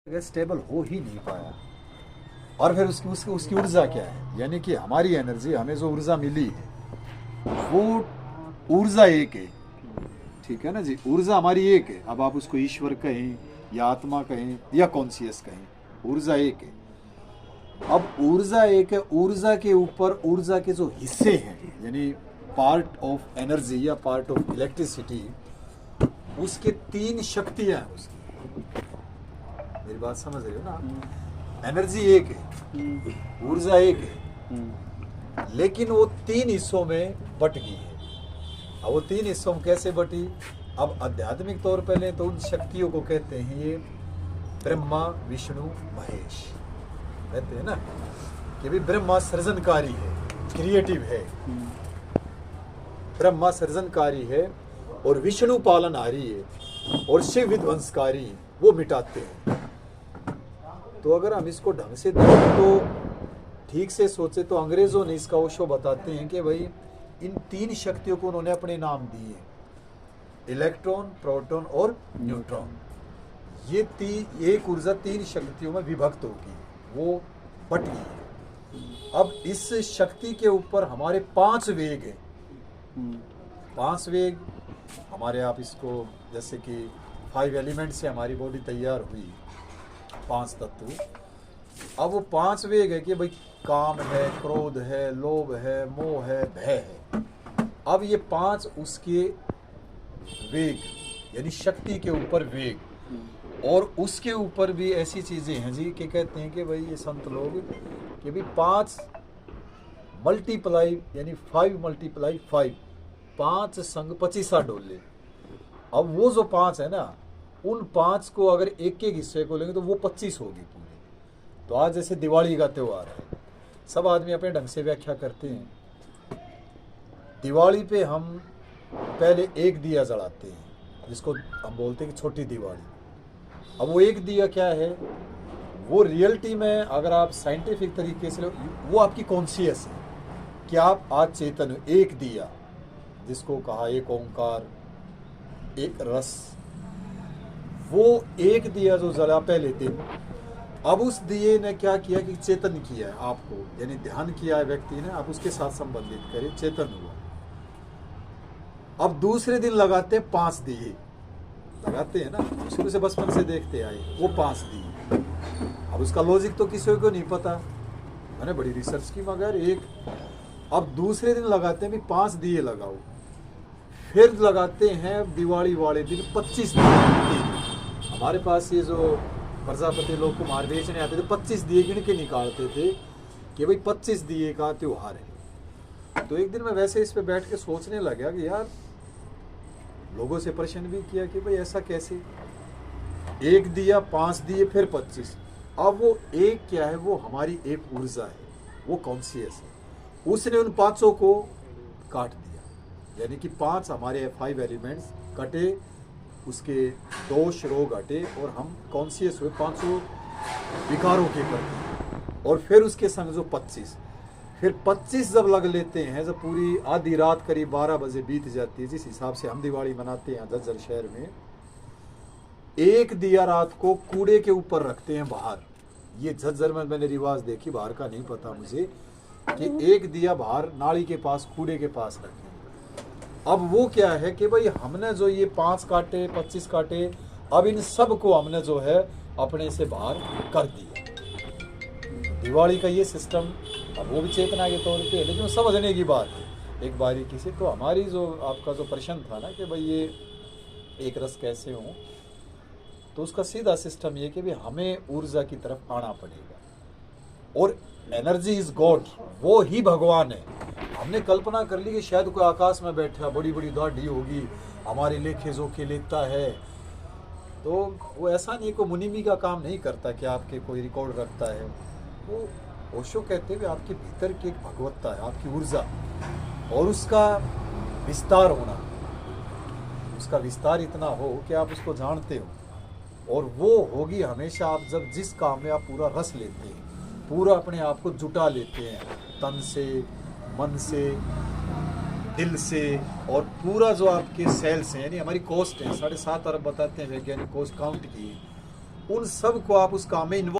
Stable हो ही नहीं पाया। और फिर उसकी ऊर्जा क्या है, यानी कि हमारी एनर्जी, हमें जो ऊर्जा मिली है वो ऊर्जा एक है। ठीक है ना जी, ऊर्जा हमारी एक है। अब आप उसको ईश्वर कहें या आत्मा कहें या कॉन्शियस कहें, ऊर्जा एक है। अब ऊर्जा एक है, ऊर्जा के ऊपर ऊर्जा के जो हिस्से हैं, यानी पार्ट ऑफ एनर्जी या पार्ट ऑफ इलेक्ट्रिसिटी, उसके तीन शक्तियां हैं उसकी। मेरी बात समझ रहे हो ना? एनर्जी एक है, ऊर्जा एक है, लेकिन वो तीन हिस्सों में बट गई है। अब वो तीन हिस्सों में कैसे बटी? अब आध्यात्मिक तौर पे लें तो उन शक्तियों को कहते हैं ये ब्रह्मा विष्णु महेश। कहते हैं ना कि भाई ब्रह्मा सृजनकारी है, क्रिएटिव है, ब्रह्मा सृजनकारी है, और विष्णु पालनहारी है, और शिव विध्वंसकारी, वो मिटाते हैं। तो अगर हम इसको ढंग से देखें तो ठीक से सोचे तो अंग्रेजों ने इसका ओशो बताते हैं कि भाई इन तीन शक्तियों को उन्होंने अपने नाम दिए, इलेक्ट्रॉन, प्रोटॉन और न्यूट्रॉन। ये एक ऊर्जा तीन शक्तियों में विभक्त होगी, वो बट गई है। अब इस शक्ति के ऊपर हमारे 5 वेग हैं। 5 वेग हमारे, आप इसको जैसे कि 5 एलिमेंट से हमारी बॉडी तैयार हुई, 5 तत्व। अब वो 5 वेग है कि भाई काम है, क्रोध है, लोभ है, मोह है, भय है। अब ये 5 उसके वेग, यानी शक्ति के ऊपर वेग, और उसके ऊपर भी ऐसी चीजें हैं जी कि कहते हैं कि भाई ये संत लोग कि भाई 5 मल्टीप्लाई, यानी 5 मल्टीप्लाई 5, 5 संग 25 डोले। अब वो जो 5 है ना, उन 5 को अगर एक एक हिस्से को लेंगे तो वो 25 होगी पूरी। तो आज जैसे दिवाली का त्योहार है, सब आदमी अपने ढंग से व्याख्या करते हैं। दिवाली पे हम पहले एक दिया जलाते हैं, जिसको हम बोलते हैं कि छोटी दिवाली। अब वो एक दिया क्या है, वो रियलिटी में अगर आप साइंटिफिक तरीके से, वो आपकी कॉन्शियस है कि आप आज चेतन हो। एक दिया, जिसको कहा एक ओंकार, एक रस, वो एक दिया जो जला पहले दिन, अब उस दिए ने क्या किया कि चेतन किया है आपको, यानी ध्यान किया है व्यक्ति ने, आप उसके साथ संबंधित करें, चेतन हुआ। अब दूसरे दिन लगाते हैं 5 दिए, लगाते हैं ना, शुरू से बचपन से देखते आए, वो 5 दिए। अब उसका लॉजिक तो किसी को नहीं पता, मैंने बड़ी रिसर्च की, मगर एक, अब दूसरे दिन लगाते हैं भी 5 दिए लगाओ, फिर लगाते हैं दिवाली वाले दिन 25 दिए। हमारे पास ये जो प्रजापति लोग कुमार बेचने आते थे, 25 दिए गिन के निकालते थे कि भाई 25 दिए का त्योहार है। तो एक दिन मैं वैसे इस पे बैठ के सोचने लगा कि यार, लोगों से प्रश्न भी किया कि भाई ऐसा कैसे, एक दिया 5 दिए फिर 25। अब वो एक क्या है, वो हमारी एक ऊर्जा है, वो कॉन्शियस है। उसने उन 5 को काट दिया, यानी कि 5 हमारे 5 एलिमेंट्स कटे, उसके दोष रोग हटे, और हम कॉन्शियस हुए 500 विकारों के प्रति। और फिर उसके संग जो 25, फिर 25 जब लग लेते हैं, जब पूरी आधी रात करीब 12 बजे बीत जाती है, जिस हिसाब से हम दिवाली मनाते हैं झज्जर शहर में, एक दिया रात को कूड़े के ऊपर रखते हैं बाहर। ये झज्जर में मैंने रिवाज देखी, बाहर का नहीं पता मुझे, कि एक दिया बाहर नाली के पास, कूड़े के पास रखें। अब वो क्या है कि भाई हमने जो ये 5 काटे, 25 काटे, अब इन सब को हमने जो है अपने से बाहर कर दिया। दिवाली का ये सिस्टम, अब वो भी चेतना के तौर पे, लेकिन समझने की बात है एक बारीकी से। तो हमारी जो आपका जो प्रश्न था ना कि भाई ये एक रस कैसे हो, तो उसका सीधा सिस्टम ये कि भाई हमें ऊर्जा की तरफ आना पड़ेगा, और एनर्जी इज गॉड, वो ही भगवान है। हमने कल्पना कर ली कि शायद कोई आकाश में बैठा, बड़ी बड़ी दाढ़ी होगी, हमारे लेखे जोखे लेता है, तो वो ऐसा नहीं, कोई मुनिमी का काम नहीं करता कि आपके कोई रिकॉर्ड रखता है। वो ओशो कहते हुए आपके भीतर की एक भगवत्ता है, आपकी ऊर्जा, और उसका विस्तार होना, उसका विस्तार इतना हो कि आप उसको जानते हो, और वो होगी हमेशा आप जब जिस काम में आप पूरा रस लेते हैं, पूरा अपने आप को जुटा लेते हैं, तन से, मन से, दिल से, और पूरा जो आपके सेल्स हैं, यानी हमारी कोस्ट है, 7.5 अरब बताते हैं वैज्ञानिक कोस्ट काउंट की, उन सब को आप उस काम में इन्वॉल्व